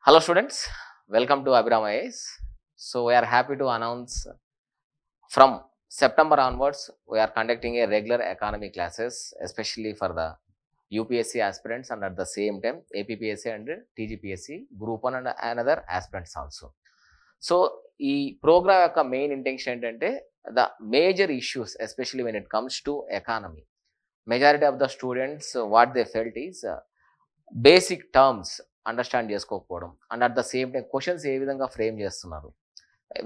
Hello students, welcome to Abhiram IAS. So we are happy to announce from September onwards we are conducting a regular economy classes, especially for the UPSC aspirants and at the same time APPSC and TGPSC group 1 and another aspirants also. So ఈ program యొక్క main intention ఏంటంటే the major issues especially when it comes to economy majority of the students what they felt is basic terms understand చేసుకోకపోవడం and at the same time questions ఏ విధంగా frame చేస్తున్నారు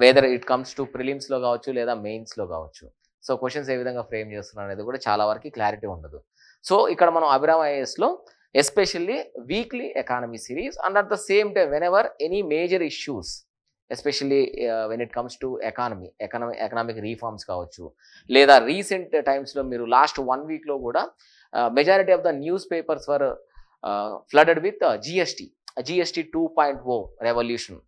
whether it comes to ప్రిలిమ్స్లో కావచ్చు లేదా మెయిన్స్లో కావచ్చు. So questions ఏ విధంగా ఫ్రేమ్ చేస్తున్నారు అనేది కూడా చాలా వరకు క్లారిటీ ఉండదు. సో ఇక్కడ మనం అభిరామ్ ఐఏఎస్లో especially weekly economy series and at the same time when ever any major issues especially when it comes to economic reforms కావచ్చు లేదా రీసెంట్ టైమ్స్లో మీరు లాస్ట్ 1 వీక్లో కూడా majority of the news papers were flooded with GST 2.0 revolution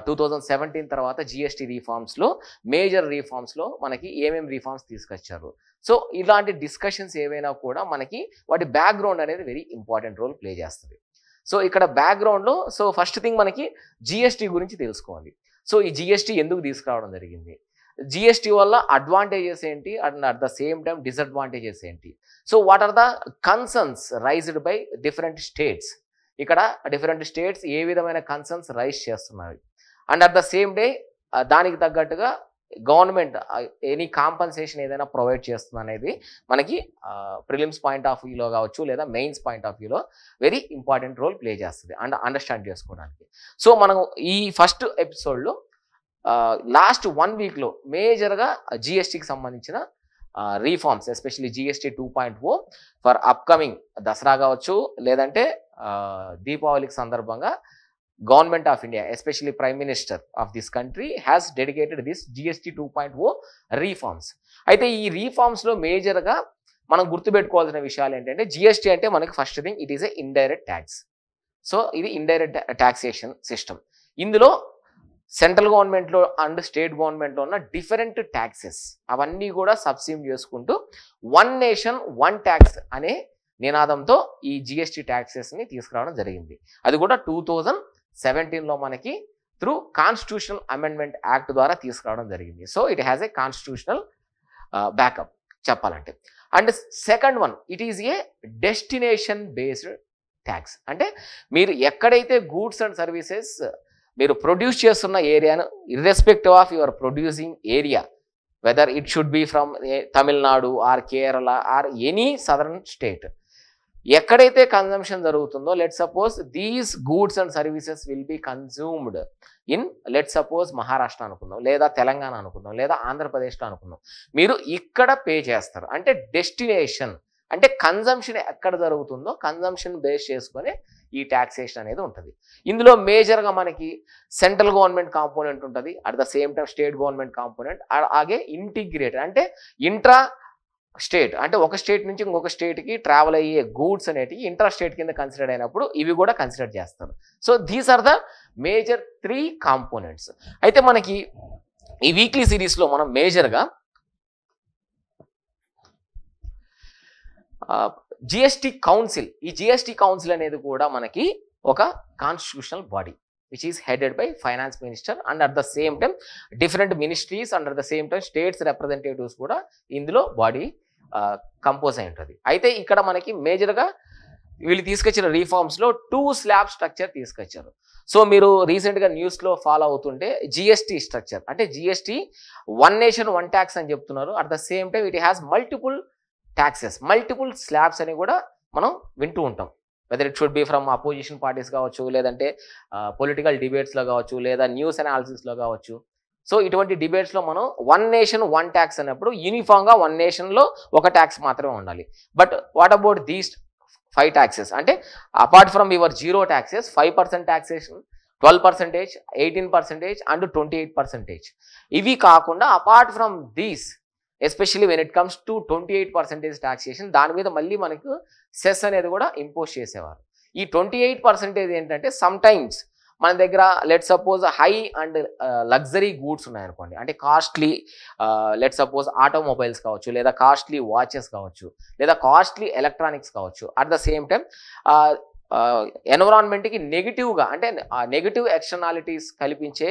2017 తర్వాత GST రీఫార్మ్స్లో major రీఫార్మ్స్లో మనకి ఏమేమి reforms తీసుకొచ్చారు. సో ఇలాంటి డిస్కషన్స్ ఏవైనా కూడా మనకి వాటి బ్యాక్గ్రౌండ్ అనేది వెరీ ఇంపార్టెంట్ రోల్ ప్లే చేస్తుంది. సో ఇక్కడ బ్యాక్గ్రౌండ్లో సో ఫస్ట్ థింగ్ మనకి జిఎస్టీ గురించి తెలుసుకోవాలి. సో ఈ జిఎస్టీ ఎందుకు తీసుకురావడం జరిగింది, జిఎస్టీ వల్ల అడ్వాంటేజెస్ ఏంటి and at the same time disadvantages ఏంటి. So what are the concerns raised by different states, ఇక్కడ డిఫరెంట్ స్టేట్స్ ఏ విధమైన కన్సర్న్స్ రైజ్ చేస్తున్నారు and at the same day దానికి తగ్గట్టుగా గవర్నమెంట్ ఎనీ కాంపన్సేషన్ ఏదైనా ప్రొవైడ్ చేస్తుంది అనేది మనకి ప్రిలిమ్స్ పాయింట్ ఆఫ్ వ్యూలో కావచ్చు లేదా మెయిన్స్ పాయింట్ ఆఫ్ వ్యూలో వెరీ ఇంపార్టెంట్ రోల్ ప్లే చేస్తుంది అండ్ అండర్స్టాండ్ చేసుకోవడానికి. సో మనం ఈ ఫస్ట్ ఎపిసోడ్లో లాస్ట్ 1 వీక్లో మేజర్గా జిఎస్టీకి సంబంధించిన reforms especially GST 2.0 for upcoming Dasara కావచ్చు లేదంటే దీపావళికి సందర్భంగా government of India especially prime minister of this country has dedicated this GST 2.0 reforms. అయితే ఈ రీఫార్మ్స్లో మేజర్గా మనం గుర్తుపెట్టుకోవాల్సిన విషయాలు ఏంటంటే జిఎస్టీ అంటే మనకి first thing it is A indirect tax. So ఇది ఇండైరెక్ట్ ట్యాక్సేషన్ సిస్టమ్. ఇందులో సెంట్రల్ గవర్నమెంట్లో అండ్ స్టేట్ గవర్నమెంట్లో ఉన్న డిఫరెంట్ ట్యాక్సెస్ అవన్నీ కూడా సబ్సిమ్ చేసుకుంటూ వన్ నేషన్ వన్ ట్యాక్స్ అనే నినాదంతో ఈ జిఎస్టీ ట్యాక్సెస్ని తీసుకురావడం జరిగింది. అది కూడా 2017లో మనకి త్రూ కాన్స్టిట్యూషనల్ అమెండ్మెంట్ యాక్ట్ ద్వారా తీసుకురావడం జరిగింది. So it has a constitutional backup చెప్పాలంటే. And second one it is a destination based tax. అంటే మీరు ఎక్కడైతే గూడ్స్ అండ్ సర్వీసెస్ మీరు ప్రొడ్యూస్ చేస్తున్న ఏరియాను irrespective of your producing area whether it should be from Tamil Nadu or Kerala or any southern state, ఎక్కడైతే consumption జరుగుతుందో let suppose these goods and services will be consumed in let suppose Maharashtra అనుకుందాం లేదా తెలంగాణ అనుకుందాం లేదా ఆంధ్రప్రదేశ్లో అనుకుందాం, మీరు ఇక్కడ పే చేస్తారు. అంటే డెస్టినేషన్ అంటే కన్జంప్షన్ ఎక్కడ జరుగుతుందో కన్జంప్షన్ బేస్ చేసుకొని ఈ ట్యాక్సేషన్ అనేది ఉంటుంది. ఇందులో మేజర్గా మనకి సెంట్రల్ గవర్నమెంట్ కాంపోనెంట్ ఉంటుంది, at the same time state government component, అలాగే ఇంటిగ్రేటెడ్ అంటే ఇంట్రా స్టేట్ అంటే ఒక స్టేట్ నుంచి ఇంకొక స్టేట్కి ట్రావెల్ అయ్యే గూడ్స్ అనేటివి ఇంట్రా స్టేట్ కింద కన్సిడర్ అయినప్పుడు ఇవి కూడా కన్సిడర్ చేస్తారు. So these are the major 3 components. అయితే మనకి ఈ వీక్లీ సిరీస్లో మనం మేజర్గా జిఎస్టీ కౌన్సిల్, ఈ జిఎస్టీ కౌన్సిల్ అనేది కూడా మనకి ఒక constitutional body which is headed by finance minister and at the same time different ministries and at the same time states representatives కూడా ఇందులో బాడీ కంపోజ్ అయి ఉంటుంది. అయితే ఇక్కడ మనకి మేజర్గా వీళ్ళు తీసుకొచ్చిన రీఫార్మ్స్లో 2 స్లాబ్ స్ట్రక్చర్ తీసుకొచ్చారు. సో మీరు రీసెంట్గా న్యూస్లో ఫాలో అవుతుంటే జిఎస్టీ స్ట్రక్చర్ అంటే GST one nation one tax అని చెప్తున్నారు. At the same time it has multiple taxes, multiple slabs అని కూడా మనం వింటూ ఉంటాం. Weather it should be from opposition parties కావచ్చు లేదంటే పొలిటికల్ డిబేట్స్లో కావచ్చు లేదా న్యూస్ అనాలిసిస్లో కావచ్చు. సో ఇటువంటి డిబేట్స్లో మనం వన్ నేషన్ వన్ ట్యాక్స్ అన్నప్పుడు యూనిఫామ్గా వన్ నేషన్లో ఒక ట్యాక్స్ మాత్రమే ఉండాలి. But what about these 5 taxes అంటే apart from your 0 taxes 5% taxation, 12%, 18% and 28%. ఇవి కాకుండా apart from these especially when it comes to 28% taxation దాని మీద మళ్ళీ మనకు సెస్ అనేది కూడా ఇంపోజ్ చేసేవారు. ఈ 28% ఏంటంటే సమ్ టైమ్స్ మన దగ్గర let suppose high and luxury goods ఉన్నాయనుకోండి, అంటే కాస్ట్లీ లెట్ సపోజ్ ఆటోమొబైల్స్ కావచ్చు లేదా కాస్ట్లీ వాచెస్ కావచ్చు లేదా కాస్ట్లీ ఎలక్ట్రానిక్స్ కావచ్చు. అట్ ద సేమ్ టైం ఎన్విరాన్మెంట్కి నెగిటివ్గా అంటే నెగిటివ్ ఎక్స్టర్నాలిటీస్ కల్పించే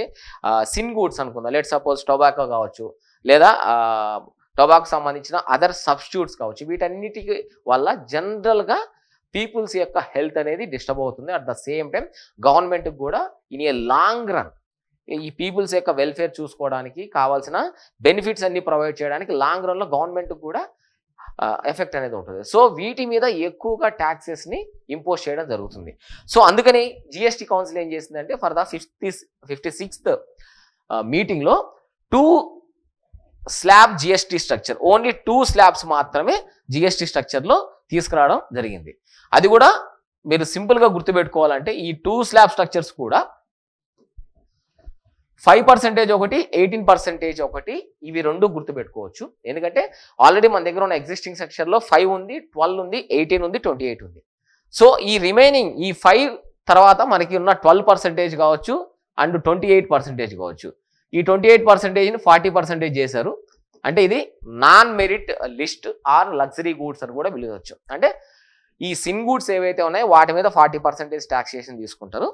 సిన్ గూడ్స్ అనుకుందాం. లెట్ సపోజ్ టొబాకో కావచ్చు, లేదా టొబాకో సంబంధించిన అదర్ సబ్స్టిట్యూట్స్ కావచ్చు. వీటన్నిటికి వల్ల జనరల్గా పీపుల్స్ యొక్క హెల్త్ అనేది డిస్టర్బ్ అవుతుంది. అట్ ద సేమ్ టైం గవర్నమెంట్కి కూడా ఇన్ ఏ లాంగ్ రన్ ఈ పీపుల్స్ యొక్క వెల్ఫేర్ చూసుకోవడానికి కావాల్సిన బెనిఫిట్స్ అన్ని ప్రొవైడ్ చేయడానికి లాంగ్ రన్లో గవర్నమెంట్కి కూడా ఎఫెక్ట్ అనేది ఉంటుంది. సో వీటి మీద ఎక్కువగా ట్యాక్సెస్ని ఇంపోజ్ చేయడం జరుగుతుంది. సో అందుకని జిఎస్టీ కౌన్సిల్ ఏం చేసిందంటే ఫర్ ద 56th మీటింగ్లో 2 slab GST structure, only 2 slabs మాత్రమే జిఎస్టీ స్ట్రక్చర్లో తీసుకురావడం జరిగింది. అది కూడా మీరు సింపుల్గా గుర్తుపెట్టుకోవాలంటే ఈ 2 స్లాబ్ స్ట్రక్చర్స్ కూడా 5% ఒకటి, 18% ఒకటి, ఇవి 2 గుర్తుపెట్టుకోవచ్చు. ఎందుకంటే ఆల్రెడీ మన దగ్గర ఉన్న ఎగ్జిస్టింగ్ సెక్షన్లో 5 ఉంది, 12 ఉంది, 18 ఉంది, 28 ఉంది. సో ఈ రిమైనింగ్ ఈ 5 తర్వాత మనకి ఉన్న 12% కావచ్చు అండ్ 28% కావచ్చు. ఈ 28%ని 40% చేశారు. అంటే ఇది non merit list or luxury goods అని కూడా పిలవచ్చు. అంటే ఈ సిన్ గూడ్స్ ఏవైతే ఉన్నాయో వాటి మీద 40% టాక్సేషన్ తీసుకుంటారు.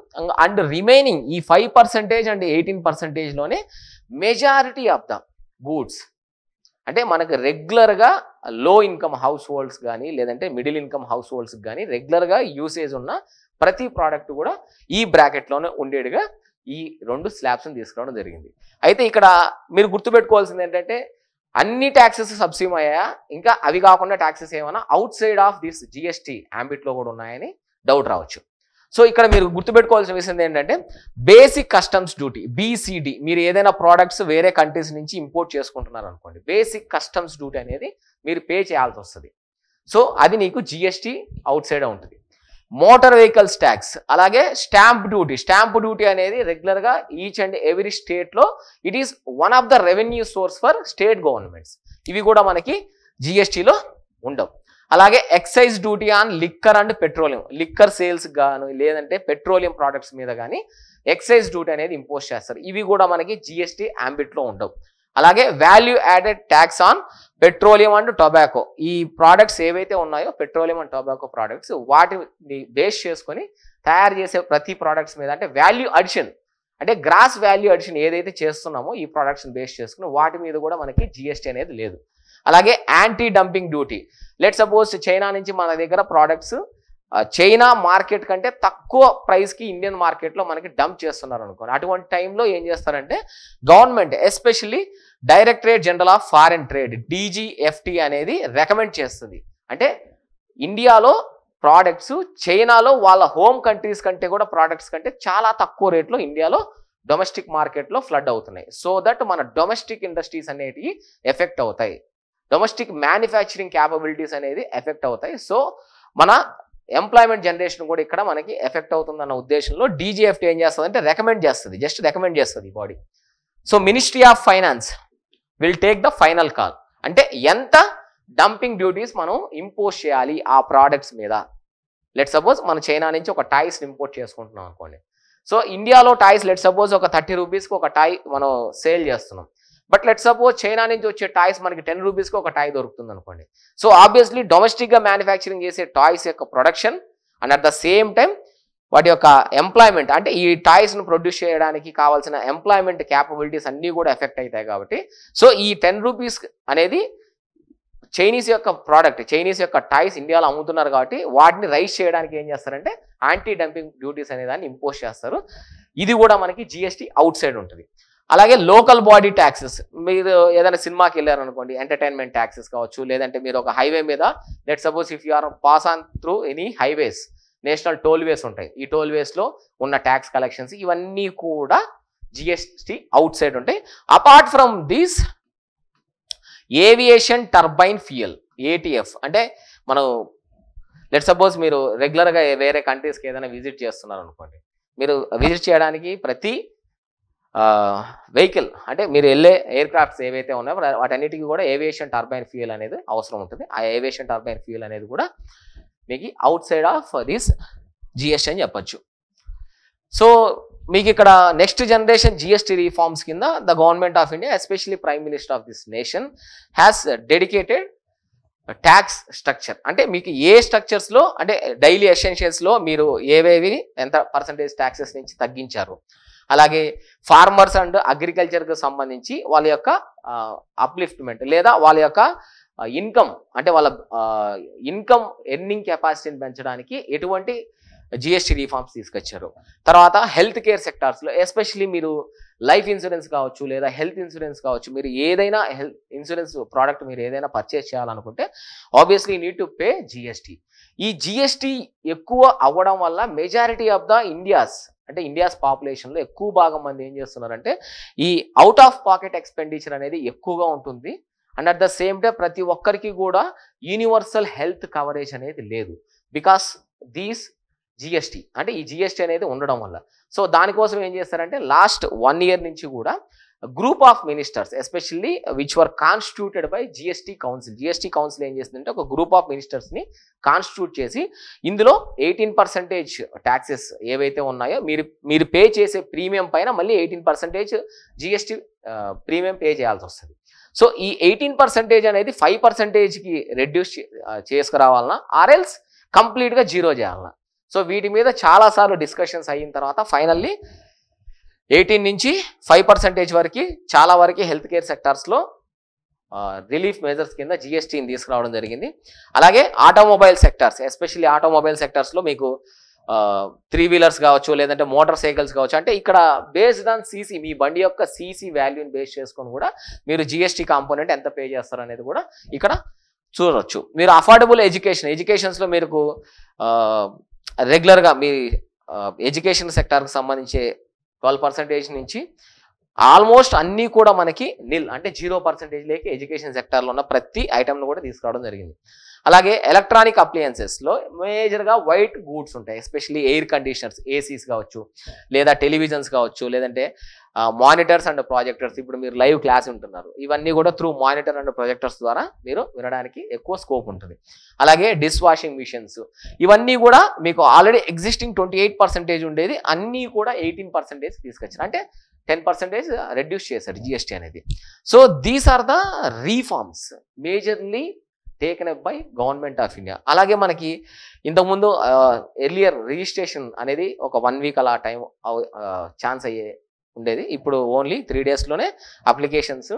అండ్ రిమైనింగ్ ఈ 5% అండ్ 18%లోనే మెజారిటీ ఆఫ్ ద గూడ్స్ అంటే మనకు రెగ్యులర్గా లో ఇన్కమ్ హౌస్ హోల్డ్స్ కానీ లేదంటే మిడిల్ ఇన్కమ్ హౌస్ హోల్డ్స్కి కానీ రెగ్యులర్గా యూసేజ్ ఉన్న ప్రతి ప్రోడక్ట్ కూడా ఈ బ్రాకెట్లోనే ఉండేట్టుగా ఈ 2 స్లాబ్స్ని తీసుకురావడం జరిగింది. అయితే ఇక్కడ మీరు గుర్తుపెట్టుకోవాల్సింది ఏంటంటే అన్ని ట్యాక్సెస్ సబ్సిడీ అయ్యాయా, ఇంకా అవి కాకుండా ట్యాక్సెస్ ఏమైనా out side of this GST అంబిట్లో కూడా ఉన్నాయని డౌట్ రావచ్చు. సో ఇక్కడ మీరు గుర్తుపెట్టుకోవాల్సిన విషయం ఏంటంటే బేసిక్ కస్టమ్స్ డ్యూటీ BCD, మీరు ఏదైనా ప్రోడక్ట్స్ వేరే కంట్రీస్ నుంచి ఇంపోర్ట్ చేసుకుంటున్నారు అనుకోండి, బేసిక్ కస్టమ్స్ డ్యూటీ అనేది మీరు పే చేయాల్సి వస్తుంది. సో అది నీకు జిఎస్టీ అవుట్ సైడ్ ఉంటుంది. మోటార్ వెహికల్స్ ట్యాక్స్, అలాగే స్టాంప్ డ్యూటీ అనేది రెగ్యులర్గా ఈచ్ అండ్ ఎవ్రీ స్టేట్లో it is one of the revenue source for state governments. ఇవి కూడా మనకి జిఎస్టీలో ఉండవు. అలాగే excise duty on liquor and petroleum, liquor sales గాను లేదంటే పెట్రోలియం ప్రోడక్ట్స్ మీద కానీ ఎక్సైజ్ డ్యూటీ అనేది ఇంపోజ్ చేస్తారు. ఇవి కూడా మనకి జిఎస్టీ అంబిట్లో ఉండవు. అలాగే value added tax on petroleum and tobacco, ఈ ప్రోడక్ట్స్ ఏవైతే ఉన్నాయో పెట్రోలియం అండ్ టొబాకో ప్రోడక్ట్స్ వాటిని బేస్ చేసుకొని తయారు చేసే ప్రతి ప్రోడక్ట్స్ మీద అంటే వాల్యూ అడిషన్ అంటే గ్రాస్ వాల్యూ అడిషన్ ఏదైతే చేస్తున్నామో ఈ ప్రోడక్ట్స్ని బేస్ చేసుకుని వాటి మీద కూడా మనకి జిఎస్టీ అనేది లేదు. అలాగే anti dumping duty, let suppose China నుంచి మన దగ్గర ప్రోడక్ట్స్ చైనా మార్కెట్ కంటే తక్కువ ప్రైస్కి ఇండియన్ మార్కెట్లో మనకి డంప్ చేస్తున్నారు అనుకోండి, అటువంటి టైంలో ఏం చేస్తారంటే government especially directorate general of foreign trade DGFT అనేది రికమెండ్ చేస్తుంది. అంటే ఇండియాలో ప్రోడక్ట్స్ చైనాలో వాళ్ళ హోమ్ కంట్రీస్ కంటే కూడా ప్రోడక్ట్స్ కంటే చాలా తక్కువ రేట్లో ఇండియాలో డొమెస్టిక్ మార్కెట్లో ఫ్లడ్ అవుతున్నాయి. సో దట్ మన డొమెస్టిక్ ఇండస్ట్రీస్ అనేటివి ఎఫెక్ట్ అవుతాయి, డొమెస్టిక్ మ్యానుఫ్యాక్చరింగ్ క్యాపబిలిటీస్ అనేది ఎఫెక్ట్ అవుతాయి. సో మన ఎంప్లాయ్మెంట్ జనరేషన్ కూడా ఇక్కడ మనకి ఎఫెక్ట్ అవుతుందన్న ఉద్దేశంలో DGFT ఏం చేస్తుంది అంటే రికమెండ్ చేస్తుంది, జస్ట్ రికమెండ్ చేస్తుంది ఈ body. So ministry of finance will take the final call, అంటే ఎంత డంపింగ్ డ్యూటీస్ మనం ఇంపోజ్ చేయాలి ఆ ప్రోడక్ట్స్ మీద. లెట్ సపోజ్ మన చైనా నుంచి ఒక టాయ్స్ ఇంపోర్ట్ చేసుకుంటున్నాం అనుకోండి. సో ఇండియాలో టాయ్స్ లెట్ సపోజ్ ఒక 30 రూపీస్కి ఒక టాయ్ మనం సేల్ చేస్తున్నాం. బట్ లెట్ సపోజ్ చైనా నుంచి వచ్చే టాయ్స్ మనకి 10 రూపీస్కి ఒక టాయ్ దొరుకుతుంది అనుకోండి. సో ఆబ్వియస్లీ డొమెస్టిక్గా మ్యానుఫ్యాక్చరింగ్ చేసే టాయ్స్ యొక్క production and at the same time వాటి యొక్క ఎంప్లాయ్మెంట్ అంటే ఈ టాయ్స్ను ప్రొడ్యూస్ చేయడానికి కావాల్సిన ఎంప్లాయ్మెంట్ క్యాపబిలిటీస్ అన్నీ కూడా ఎఫెక్ట్ అవుతాయి కాబట్టి సో ఈ 10 రూపీస్ అనేది చైనీస్ యొక్క ప్రోడక్ట్, చైనీస్ యొక్క టాయ్స్ ఇండియాలో అమ్ముతున్నారు కాబట్టి వాటిని రైజ్ చేయడానికి ఏం చేస్తారంటే యాంటీ డంపింగ్ డ్యూటీస్ అనే దాన్ని ఇంపోజ్ చేస్తారు. ఇది కూడా మనకి జిఎస్టీ అవుట్ సైడ్ ఉంటుంది. అలాగే లోకల్ బాడీ ట్యాక్సెస్, మీరు ఏదైనా సినిమాకి వెళ్ళారనుకోండి ఎంటర్టైన్మెంట్ ట్యాక్సెస్ కావచ్చు, లేదంటే మీరు ఒక హైవే మీద let suppose if you are pass on through any highways, national tollways ఉంటాయి, ఈ టోల్వేస్లో ఉన్న ట్యాక్స్ కలెక్షన్స్ ఇవన్నీ కూడా జిఎస్టీ అవుట్ సైడ్ ఉంటాయి. Apart from these aviation turbine fuel ATF, అంటే మనం లెట్ సపోజ్ మీరు రెగ్యులర్గా వేరే కంట్రీస్కి ఏదైనా విజిట్ చేస్తున్నారు అనుకోండి, మీరు విజిట్ చేయడానికి ప్రతి వెహికల్ అంటే మీరు వెళ్ళే ఎయిర్ క్రాఫ్ట్స్ ఏవైతే ఉన్నాయో వాటన్నిటికీ కూడా ఏవియేషన్ టర్బైన్ ఫ్యూయల్ అనేది అవసరం ఉంటుంది. ఆ ఏవియేషన్ టర్బైన్ ఫ్యూయల్ అనేది కూడా మీకు out side of this GST అని చెప్పచ్చు. సో మీకు ఇక్కడ నెక్స్ట్ జనరేషన్ జిఎస్టీ రిఫార్మ్స్ కింద the government of India especially prime minister of this nation has dedicated tax structure అంటే మీకు ఏ స్ట్రక్చర్స్లో అంటే డైలీ ఎసెన్షియల్స్లో మీరు ఏవేవి ఎంత పర్సంటేజ్ ట్యాక్సెస్ నుంచి తగ్గించారు, అలాగే ఫార్మర్స్ అండ్ అగ్రికల్చర్కి సంబంధించి వాళ్ళ యొక్క అప్లిఫ్ట్మెంట్ లేదా వాళ్ళ యొక్క ఇన్కమ్ అంటే వాళ్ళ ఇన్కమ్ ఎర్నింగ్ కెపాసిటీని పెంచడానికి ఎటువంటి జిఎస్టీ రిఫార్మ్స్ తీసుకొచ్చారు. తర్వాత హెల్త్ కేర్ సెక్టార్స్లో ఎస్పెషల్లీ మీరు లైఫ్ ఇన్సూరెన్స్ కావచ్చు లేదా హెల్త్ ఇన్సూరెన్స్ కావచ్చు, మీరు ఏదైనా హెల్త్ ఇన్సూరెన్స్ ప్రోడక్ట్ మీరు ఏదైనా పర్చేస్ చేయాలనుకుంటే obviously need to pay GST. ఈ జిఎస్టీ ఎక్కువ అవ్వడం వల్ల మెజారిటీ ఆఫ్ ద ఇండియాస్ పాపులేషన్లో ఎక్కువ భాగం మంది ఏం చేస్తున్నారంటే ఈ అవుట్ ఆఫ్ పాకెట్ ఎక్స్పెండిచర్ అనేది ఎక్కువగా ఉంటుంది. And at the same time ప్రతి ఒక్కరికి కూడా యూనివర్సల్ హెల్త్ కవరేజ్ అనేది లేదు బికాస్ దీస్ జిఎస్టీ అంటే ఈ జిఎస్టీ అనేది ఉండడం వల్ల. సో దానికోసం ఏం చేస్తారంటే లాస్ట్ 1 year నుంచి కూడా group of ministers especially which were constituted by GST council ఏం చేస్తుందంటే ఒక గ్రూప్ ఆఫ్ మినిస్టర్స్ని కాన్స్టిట్యూట్ చేసి ఇందులో 18% ట్యాక్సెస్ ఏవైతే ఉన్నాయో మీరు పే చేసే ప్రీమియం పైన మళ్ళీ 18% జిఎస్టీ ప్రీమియం పే చేయాల్సి వస్తుంది. సో ఈ 18% అనేది 5%కి రెడ్యూస్ చేసుకురావాలన్నా ఆర్ఎల్స్ కంప్లీట్గా జీరో చేయాలన్నా. సో వీటి మీద చాలాసార్లు డిస్కషన్స్ అయిన తర్వాత ఫైనల్లీ 18 నుంచి 5% వరకు చాలా వరకు హెల్త్ కేర్ సెక్టార్స్లో రిలీఫ్ మెజర్స్ కింద జిఎస్టీని తీసుకురావడం జరిగింది. అలాగే ఆటోమొబైల్ సెక్టార్స్ ఎస్పెషల్లీ ఆటోమొబైల్ సెక్టార్స్లో మీకు 3 wheelers కావచ్చు లేదంటే మోటార్ సైకిల్స్ కావచ్చు, అంటే ఇక్కడ బేస్డ్ ఆన్ సీసీ మీ బండి యొక్క సీసీ వాల్యూని బేస్ చేసుకొని కూడా మీరు జిఎస్టీ కాంపోనెంట్ ఎంత పే చేస్తారు అనేది కూడా ఇక్కడ చూడవచ్చు. మీరు అఫోర్డబుల్ ఎడ్యుకేషన్స్లో మీకు రెగ్యులర్గా మీ ఎడ్యుకేషన్ సెక్టార్కి సంబంధించి 12% నుంచి ఆల్మోస్ట్ అన్నీ కూడా మనకి నిల్ అంటే 0% లేక ఎడ్యుకేషన్ సెక్టార్లో ఉన్న ప్రతి ఐటమ్ను కూడా తీసుకురావడం జరిగింది. అలాగే ఎలక్ట్రానిక్ అప్లయన్సెస్లో మేజర్గా వైట్ గూడ్స్ ఉంటాయి, ఎస్పెషల్లీ ఎయిర్ కండిషనర్స్ ఏసీస్ కావచ్చు లేదా టెలివిజన్స్ కావచ్చు లేదంటే మానిటర్స్ అండ్ ప్రాజెక్టర్స్. ఇప్పుడు మీరు లైవ్ క్లాస్ ఉంటున్నారు, ఇవన్నీ కూడా త్రూ మానిటర్ అండ్ ప్రొజెక్టర్స్ ద్వారా మీరు వినడానికి ఎక్కువ స్కోప్ ఉంటుంది. అలాగే డిష్ వాషింగ్ మిషన్స్ ఇవన్నీ కూడా మీకు ఆల్రెడీ ఎగ్జిస్టింగ్ 28% ఉండేది అన్నీ కూడా 18% తీసుకొచ్చారు, అంటే 10% రెడ్యూస్ చేశారు జిఎస్టీ అనేది. So these are the reforms majorly taken up by government of India. అలాగే మనకి ఇంతకుముందు ఎర్లియర్ రిజిస్ట్రేషన్ అనేది ఒక 1 week అలా టైం ఛాన్స్ అయ్యే ఉండేది, ఇప్పుడు ఓన్లీ 3 daysలోనే అప్లికేషన్స్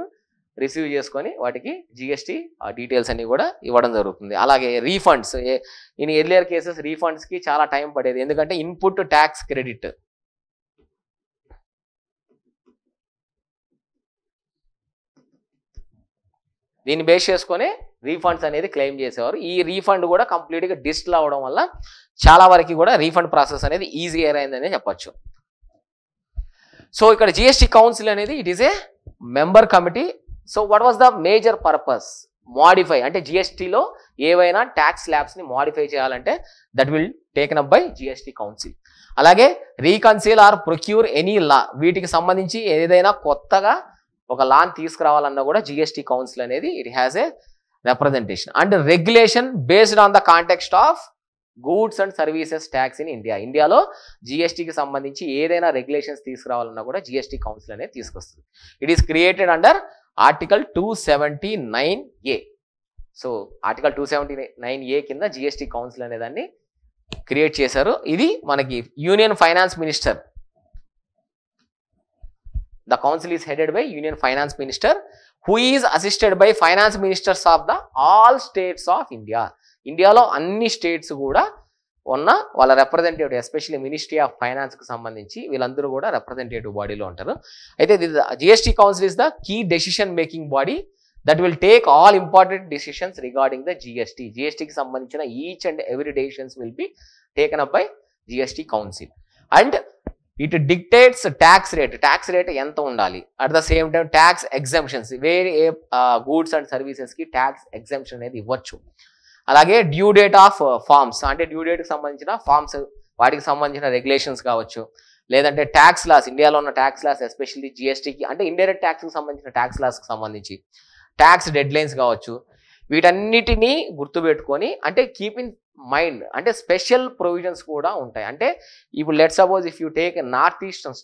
రిసీవ్ చేసుకొని వాటికి జిఎస్టీ డీటెయిల్స్ అన్ని కూడా ఇవ్వడం జరుగుతుంది. అలాగే రీఫండ్స్ ఇన్ ఎర్లియర్ కేసెస్ రీఫండ్స్కి చాలా టైం పడేది, ఎందుకంటే ఇన్పుట్ ట్యాక్స్ క్రెడిట్ దీన్ని బేస్ చేసుకొని రీఫండ్స్ అనేది క్లెయిమ్ చేసేవారు. ఈ రీఫండ్ కూడా కంప్లీట్గా డిజిటల్ అవ్వడం వల్ల చాలా వరకు కూడా రీఫండ్ ప్రాసెస్ అనేది ఈజీగా అయిందని చెప్పొచ్చు. సో ఇక్కడ జిఎస్టీ కౌన్సిల్ అనేది it is a member committee. So what was the major purpose? Modify అంటే జిఎస్టీలో ఏవైనా ట్యాక్స్ స్లాబ్స్ని మోడిఫై చేయాలంటే that will taken up by GST council. అలాగే reconcile or procure any law, వీటికి సంబంధించి ఏదైనా కొత్తగా ఒక లాని తీసుకురావాలన్నా కూడా జిఎస్టీ కౌన్సిల్ అనేది it has a representation and regulation based on the context of goods and services tax in India. ఇండియాలో జిఎస్టీకి సంబంధించి ఏదైనా రెగ్యులేషన్స్ తీసుకురావాలన్నా కూడా జిఎస్టీ కౌన్సిల్ అనేది తీసుకొస్తుంది. It is created under article 279A. So article 279A కింద జిఎస్టీ కౌన్సిల్ అనే దాన్ని క్రియేట్ చేశారు. ఇది మనకి union finance minister, the council is headed by union finance minister who is assisted by finance ministers of the all states of India. ఇండియాలో అన్ని states కూడా ఉన్న వాళ్ళ రిప్రజెంటేటివ్ ఎస్పెషల్లీ మినిస్ట్రీ ఆఫ్ ఫైనాన్స్కి సంబంధించి వీళ్ళందరూ కూడా రిప్రజెంటేటివ్ బాడీలో ఉంటారు. అయితే GST council is the key decision making body that will take all important decisions regarding the GST. జిఎస్టీకి సంబంధించిన each and every decisions will be taken up by GST council and it dictates tax rate ఎంత ఉండాలి. At the same time tax exemptions, వేరే goods and సర్వీసెస్కి tax exemption అనేది ఇవ్వచ్చు. అలాగే due date of forms అంటే డ్యూ డేట్కి సంబంధించిన ఫార్మ్స్ వాటికి సంబంధించిన రెగ్యులేషన్స్ కావచ్చు, లేదంటే ట్యాక్స్ లాస్ ఇండియాలో ఉన్న ట్యాక్స్ లాస్ ఎస్పెషల్లీ జిఎస్టీకి అంటే ఇండైరెక్ట్ ట్యాక్స్కి సంబంధించిన ట్యాక్స్ లాస్కి సంబంధించి ట్యాక్స్ డెడ్ లైన్స్ కావచ్చు. వీటన్నిటినీ గుర్తుపెట్టుకొని అంటే కీప్ ఇన్ మైండ్ అంటే స్పెషల్ ప్రొవిజన్స్ కూడా ఉంటాయి. అంటే ఇప్పుడు let suppose if you take north eastern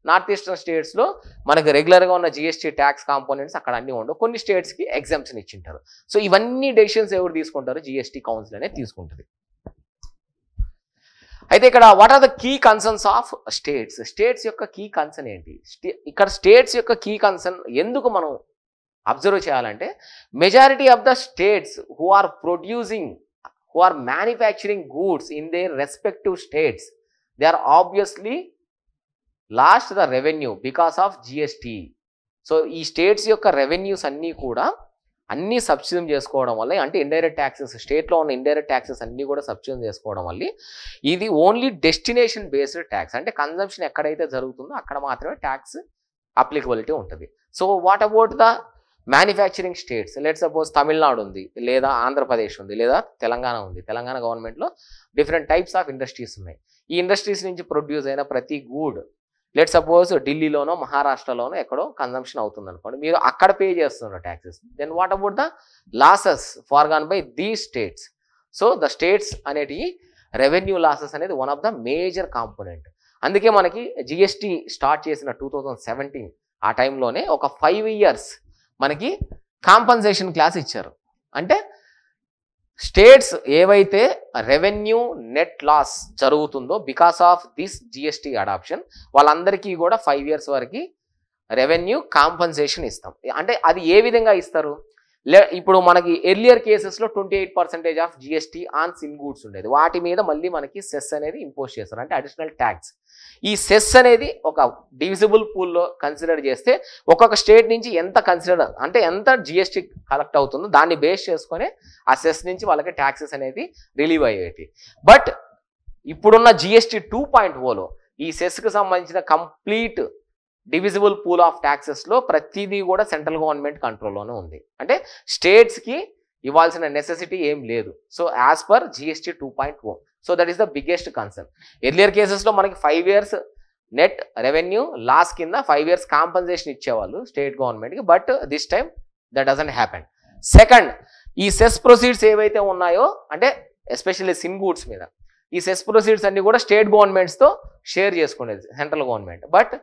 north eastern స్టేట్స్లో మనకు రెగ్యులర్గా ఉన్న జిఎస్టీ ట్యాక్స్ కాంపోనెంట్స్ అక్కడ అన్నీ ఉండవు, కొన్ని స్టేట్స్కి ఎగ్జామ్షన్ ఇచ్చింటారు. సో ఇవన్నీ డెసిషన్స్ ఎవరు తీసుకుంటారు? జిఎస్టీ కౌన్సిల్ అనేది తీసుకుంటుంది. అయితే ఇక్కడ what are the key concerns of states? States యొక్క కీ కన్సర్న్ ఏంటి? ఇక్కడ స్టేట్స్ యొక్క కీ కన్సర్న్ ఎందుకు మనం అబ్జర్వ్ చేయాలంటే, majority of the states who are producing, who are manufacturing goods in their respective states, they are obviously lost the revenue because of GST. So ఈ states యొక్క revenues అన్నీ కూడా అన్నీ subsidy చేసుకోవడం వల్ల, అంటే ఇండైరెక్ట్ ట్యాక్సెస్, స్టేట్లో ఉన్న ఇండైరెక్ట్ ట్యాక్సెస్ అన్నీ కూడా సబ్సిడీ చేసుకోవడం వల్ల ఇది ఓన్లీ డెస్టినేషన్ బేస్డ్ ట్యాక్స్, అంటే కన్జంప్షన్ ఎక్కడైతే జరుగుతుందో అక్కడ మాత్రమే ట్యాక్స్ అప్లికబిలిటీ ఉంటుంది. So what about the manufacturing states? Let suppose Tamil Nadu ఉంది, లేదా ఆంధ్రప్రదేశ్ ఉంది, లేదా తెలంగాణ ఉంది. తెలంగాణ గవర్నమెంట్లో డిఫరెంట్ టైప్స్ ఆఫ్ ఇండస్ట్రీస్ ఉన్నాయి. ఈ ఇండస్ట్రీస్ నుంచి ప్రొడ్యూస్ అయిన ప్రతి గూడ్ లెట్ సపోజ్ ఢిల్లీలోనో మహారాష్ట్రలోనో ఎక్కడో కన్జంప్షన్ అవుతుంది అనుకోండి, మీరు అక్కడ పే చేస్తున్నారు taxes. Then what about the losses foregone by these states? So the states అనేటివి రెవెన్యూ లాసెస్ అనేది one of the major component. అందుకే మనకి జిఎస్టీ స్టార్ట్ చేసిన 2017 ఆ టైంలోనే ఒక 5 years మనకి కాంపన్సేషన్ క్లాస్ ఇచ్చారు. అంటే స్టేట్స్ ఏవైతే రెవెన్యూ నెట్ లాస్ జరుగుతుందో because of this GST adoption, వాళ్ళందరికీ కూడా 5 years వరకు రెవెన్యూ కాంపన్సేషన్ ఇస్తాం. అంటే అది ఏ విధంగా ఇస్తారు? ఇప్పుడు మనకి ఎర్లియర్ కేసెస్లో 28% of GST on sin goods ఉండేది, వాటి మీద మళ్ళీ మనకి సెస్ అనేది ఇంపోజ్ చేస్తారు, అంటే అడిషనల్ ట్యాక్స్. ఈ సెస్ అనేది ఒక డివిజిబుల్ పూల్లో కన్సిడర్ చేస్తే ఒక్కొక్క స్టేట్ నుంచి ఎంత కన్సిడర్, అంటే ఎంత జిఎస్టీ కలెక్ట్ అవుతుందో దాన్ని బేస్ చేసుకొని ఆ సెస్ నుంచి వాళ్ళకి ట్యాక్సెస్ అనేది రిలీవ్ అయ్యేవి. బట్ ఇప్పుడున్న జిఎస్టీ 2.0లో ఈ సెస్కి సంబంధించిన కంప్లీట్ డివిజిబుల్ పూల్ ఆఫ్ ట్యాక్సెస్లో ప్రతిదీ కూడా సెంట్రల్ గవర్నమెంట్ కంట్రోల్లోనే ఉంది. అంటే స్టేట్స్కి ఇవ్వాల్సిన నెసెసిటీ ఏం లేదు. So as per GST 2.0, so that is the biggest concern. Earlier కేసెస్లో మనకి 5 years నెట్ రెవెన్యూ లాస్ కింద 5 years కాంపన్సేషన్ ఇచ్చేవాళ్ళు స్టేట్ గవర్నమెంట్కి, but this time that doesn't happen. Second, ఈ సెస్ ప్రొసీడ్స్ ఏవైతే ఉన్నాయో, అంటే ఎస్పెషల్లీ సిన్ గూడ్స్ మీద ఈ సెస్ ప్రొసీడ్స్ అన్ని కూడా స్టేట్ గవర్నమెంట్స్తో షేర్ చేసుకునేది central government. But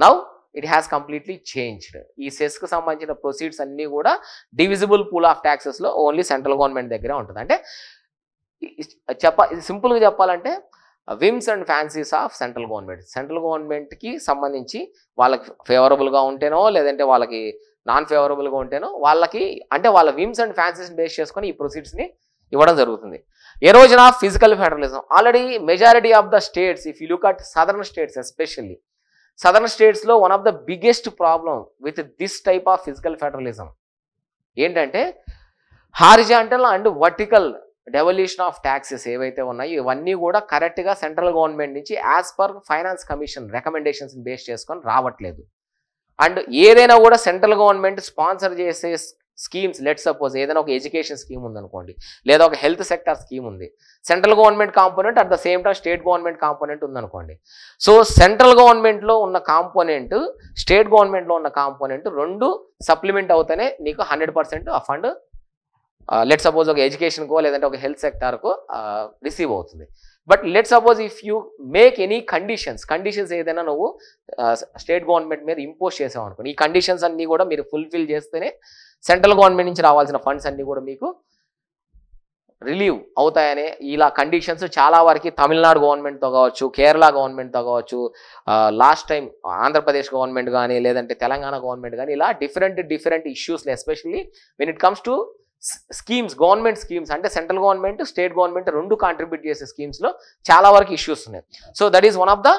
now it has completely changed. ఈ సెస్కి సంబంధించిన ప్రొసీడ్స్ అన్నీ కూడా డివిజిబుల్ పూల్ ఆఫ్ ట్యాక్సెస్లో ఓన్లీ సెంట్రల్ గవర్నమెంట్ దగ్గరే ఉంటుంది. అంటే సింపుల్గా చెప్పాలంటే whims and fancies of central government. Central గవర్నమెంట్కి సంబంధించి వాళ్ళకి ఫేవరబుల్గా ఉంటేనో లేదంటే వాళ్ళకి నాన్ ఫేవరబుల్గా ఉంటేనో వాళ్ళకి, అంటే వాళ్ళ విమ్స్ అండ్ ఫ్యాన్సీస్ని బేస్ చేసుకొని ఈ ప్రొసీడ్స్ని ఇవ్వడం జరుగుతుంది. Erosion of physical federalism. Already majority of the states, if you look at southern states, especially southern స్టేట్స్లో one of the biggest problem with this type of physical federalism ఏంటంటే horizontal and vertical devolution of taxes ఏవైతే ఉన్నాయో ఇవన్నీ కూడా కరెక్ట్గా central government నుంచి as per finance commission recommendations base చేసుకొని రావట్లేదు. అండ్ ఏదైనా కూడా సెంట్రల్ గవర్నమెంట్ స్పాన్సర్ చేసే స్కీమ్స్, లెట్ సపోజ్ ఏదైనా ఒక ఎడ్యుకేషన్ స్కీమ్ ఉందనుకోండి, లేదా ఒక హెల్త్ సెక్టర్ స్కీమ్ ఉంది, central government component at the same time state government component ఉందనుకోండి. సో సెంట్రల్ గవర్నమెంట్లో ఉన్న కాంపోనెంట్, స్టేట్ గవర్నమెంట్లో ఉన్న కాంపోనెంట్ రెండు సప్లిమెంట్ అవుతానే నీకు 100% ఆ ఫండ్ లెట్ సపోజ్ ఒక ఎడ్యుకేషన్కో లేదంటే ఒక హెల్త్ సెక్టార్కో రిసీవ్ అవుతుంది. But let suppose if you make any conditions ఏదైనా నువ్వు స్టేట్ గవర్నమెంట్ మీద ఇంపోజ్ చేసావు అనుకోండి, ఈ కండిషన్స్ అన్నీ కూడా మీరు ఫుల్ఫిల్ చేస్తేనే సెంట్రల్ గవర్నమెంట్ నుంచి రావాల్సిన ఫండ్స్ అన్నీ కూడా మీకు రిలీవ్ అవుతాయనే ఇలా కండిషన్స్ చాలా వరకు తమిళనాడు గవర్నమెంట్తో కావచ్చు, కేరళ గవర్నమెంట్తో కావచ్చు, లాస్ట్ టైం ఆంధ్రప్రదేశ్ గవర్నమెంట్ కానీ లేదంటే తెలంగాణ గవర్నమెంట్ కానీ ఇలా డిఫరెంట్ ఇష్యూస్లో, especially when it comes to schemes, government schemes, అంటే సెంట్రల్ గవర్నమెంట్ స్టేట్ గవర్నమెంట్ రెండు కాంట్రిబ్యూట్ చేసే స్కీమ్స్లో చాలా వరకు ఇష్యూస్ ఉన్నాయి. So that is one of the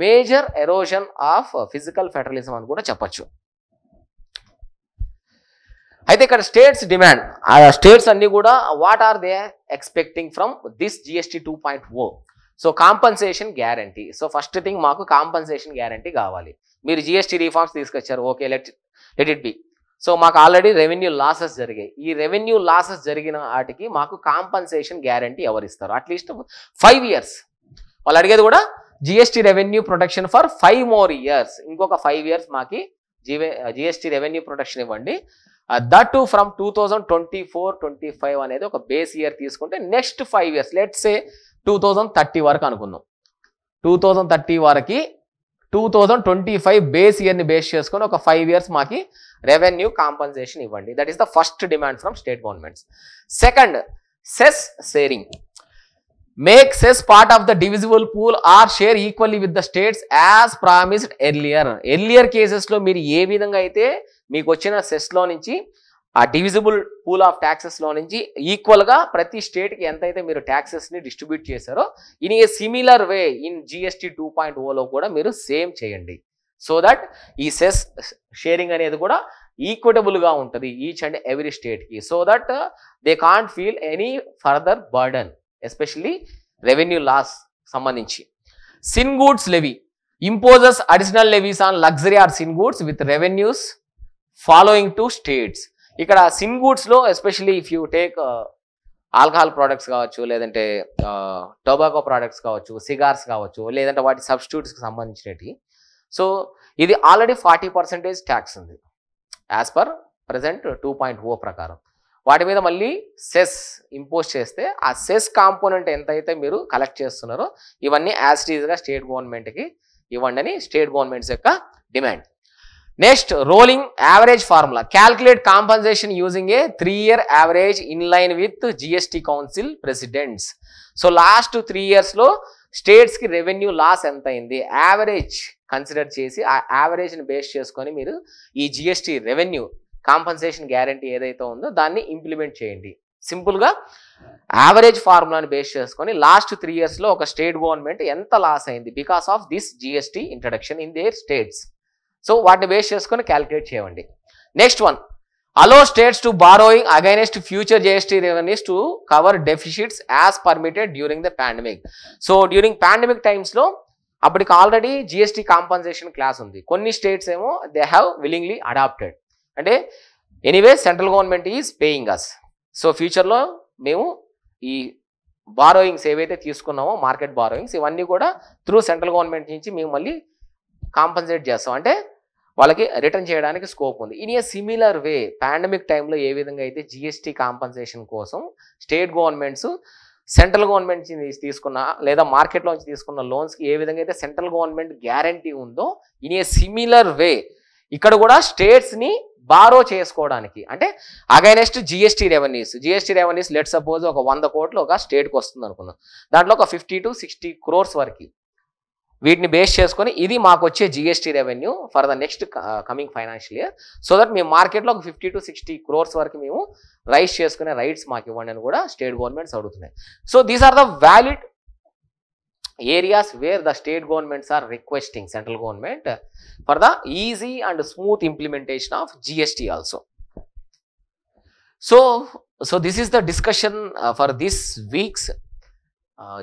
major erosion of physical federalism అని కూడా చెప్పచ్చు. అయితే ఇక్కడ స్టేట్స్ డిమాండ్, ఆ స్టేట్స్ అన్ని కూడా what are they expecting from this GST 2.0? So compensation guarantee. So first thing మాకు కాంపన్సేషన్ గ్యారంటీ కావాలి. మీరు జిఎస్టీ రిఫార్మ్స్ తీసుకొచ్చారు, okay, let it be. So మాకు ఆల్రెడీ రెవెన్యూ లాసెస్ జరిగాయి. ఈ రెవెన్యూ లాసెస్ జరిగిన వాటికి మాకు కాంపన్సేషన్ గ్యారంటీ ఎవరిస్తారు? At least 5 years. వాళ్ళు అడిగేది కూడా GST revenue protection for 5 more years. ఇంకొక 5 years మాకి జిఎస్టీ రెవెన్యూ ప్రొటెక్షన్ ఇవ్వండి. దట్ టు ఫ్రమ్ 2024-25 అనేది ఒక బేస్ ఇయర్ తీసుకుంటే నెక్స్ట్ 5 years, లెట్స్ సే 2030 వరకు అనుకుందాం. 2030 వరకు 2025 బేస్ ఇయర్ని బేస్ చేసుకొని ఒక 5 years మాకి రెవెన్యూ కాంపన్సేషన్ ఇవ్వండి. That is the first demand from state governments. Second, cess sharing. Make cess part of the divisible pool or share equally with the states as promised earlier కేసెస్లో మీరు ఏ విధంగా అయితే మీకు వచ్చిన సెస్లో నుంచి ఆ డివిజిబుల్ పూల్ ఆఫ్ ట్యాక్సెస్లో నుంచి ఈక్వల్గా ప్రతి స్టేట్కి ఎంతైతే మీరు ట్యాక్సెస్ని డిస్ట్రిబ్యూట్ చేశారో in a similar way in GST 2.0లో కూడా మీరు సేమ్ చేయండి. సో దట్ ఈ సెస్ షేరింగ్ అనేది కూడా ఈక్విటబుల్గా ఉంటుంది ఈచ్ అండ్ ఎవ్రీ స్టేట్కి. So that they can't feel any further burden, especially revenue loss సంబంధించి. Sin goods levy imposes additional levies on luxury or sin goods with revenues following to states. ఇక్కడ sin గూడ్స్లో especially if you take alcohol products కావచ్చు, లేదంటే tobacco products కావచ్చు, cigars కావచ్చు, లేదంటే వాటి సబ్స్టిట్యూట్స్కి సంబంధించినవి. సో ఇది ఆల్రెడీ 40% ట్యాక్స్ ఉంది యాజ్ పర్ ప్రజెంట్ 2.0 ప్రకారం. వాటి మీద మళ్ళీ సెస్ ఇంపోజ్ చేస్తే ఆ సెస్ కాంపోనెంట్ ఎంతైతే మీరు కలెక్ట్ చేస్తున్నారో ఇవన్నీ యాజ్ ఇట్ ఈజ్గా స్టేట్ గవర్నమెంట్కి ఇవ్వండి అని స్టేట్ గవర్నమెంట్స్ యొక్క డిమాండ్. Next, rolling average formula. Calculate compensation using a 3-year average in line with GST council presidents. So last 3 yearsలో స్టేట్స్కి రెవెన్యూ లాస్ ఎంత అయింది యావరేజ్ కన్సిడర్ చేసి ఆ యావరేజ్ని బేస్ చేసుకొని మీరు ఈ GST రెవెన్యూ కాంపన్సేషన్ గ్యారంటీ ఏదైతే ఉందో దాన్ని ఇంప్లిమెంట్ చేయండి. సింపుల్గా యావరేజ్ ఫార్ములాని బేస్ చేసుకొని లాస్ట్ 3 yearsలో ఒక స్టేట్ గవర్నమెంట్ ఎంత లాస్ అయింది because of this GST introduction in their states. So వాటిని బేస్ చేసుకొని క్యాలిక్యులేట్ చేయండి. Next one, allow states to borrowing against future GST revenues to cover deficits as permitted during the pandemic. So during pandemic టైమ్స్లో అప్పటికి already GST compensation class ఉంది. కొన్ని states ఏమో they have willingly adopted, అంటే anyway central government is paying us. So ఫ్యూచర్లో మేము ఈ borrowings ఏవైతే తీసుకున్నామో మార్కెట్ బారోయింగ్స్ ఇవన్నీ కూడా త్రూ సెంట్రల్ గవర్నమెంట్ నుంచి మేము మళ్ళీ కాంపన్సేట్ చేస్తాం, అంటే వాళ్ళకి రిటర్న్ చేయడానికి స్కోప్ ఉంది. In a similar way pandemic టైంలో ఏ విధంగా అయితే GST కాంపన్సేషన్ కోసం స్టేట్ గవర్నమెంట్స్ సెంట్రల్ గవర్నమెంట్ నుంచి తీసుకున్న లేదా మార్కెట్లోంచి తీసుకున్న లోన్స్కి ఏ విధంగా అయితే సెంట్రల్ గవర్నమెంట్ గ్యారంటీ ఉందో ఇన్ ఏ సిమిలర్ వే ఇక్కడ కూడా స్టేట్స్ని బారో చేసుకోవడానికి, అంటే against GST revenues let suppose ఒక 100 కోట్లు ఒక స్టేట్కి వస్తుంది అనుకున్నాం, దాంట్లో ఒక 50 to 60 crores వరకు వీటిని బేస్ చేసుకొని ఇది మాకు వచ్చే GST revenue for the next coming financial year. So that మేము మార్కెట్లో ఒక 50 to 60 crores వరకు మేము రైజ్ చేసుకునే రైట్స్ మాకు ఇవ్వండి అని కూడా స్టేట్ గవర్నమెంట్స్ అడుగుతున్నాయి. So these are the valid areas where the state governments are requesting central government for the easy and smooth implementation of GST also. So this is the discussion for this week's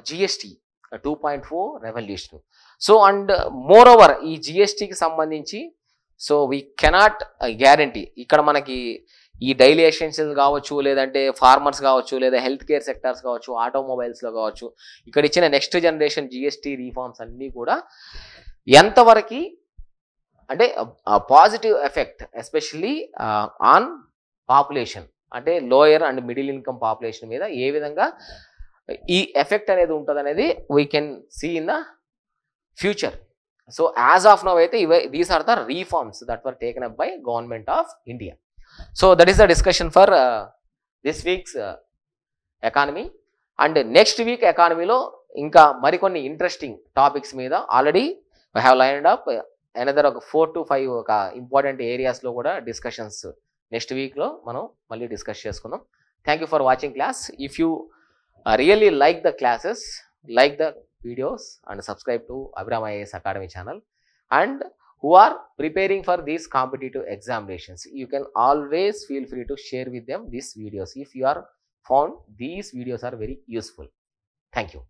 GST 2.4 revolution. So and moreover ఈ GSTకి సంబంధించి so we cannot guarantee ఇక్కడ మనకి ఈ daily essentials కావచ్చు, లేదంటే farmers కావచ్చు, లేదా health care sectors కావచ్చు, ఆటోమొబైల్స్లో కావచ్చు, ఇక్కడ ఇచ్చిన నెక్స్ట్ జనరేషన్ GST రీఫార్మ్స్ అన్నీ కూడా ఎంతవరకు అంటే positive effect especially on population, అంటే lower and middle income population మీద ఏ విధంగా ఈ ఎఫెక్ట్ అనేది ఉంటుంది అనేది we can see in the future. So as of now అయితే these are the reforms that were taken up by government of India. So that is the discussion for this week's economy. And next week economy lo inka marikonni interesting topics meeda already we have lined up another 4 to 5 important areas lo kuda discussions next week lo manam malli discuss cheskundam. Thank you for watching class. If you really like the classes, like the videos and subscribe to Abhiram IAS Academy channel, and who are preparing for these competitive examinations, you can always feel free to share with them these videos if you are found these videos are very useful. Thank you.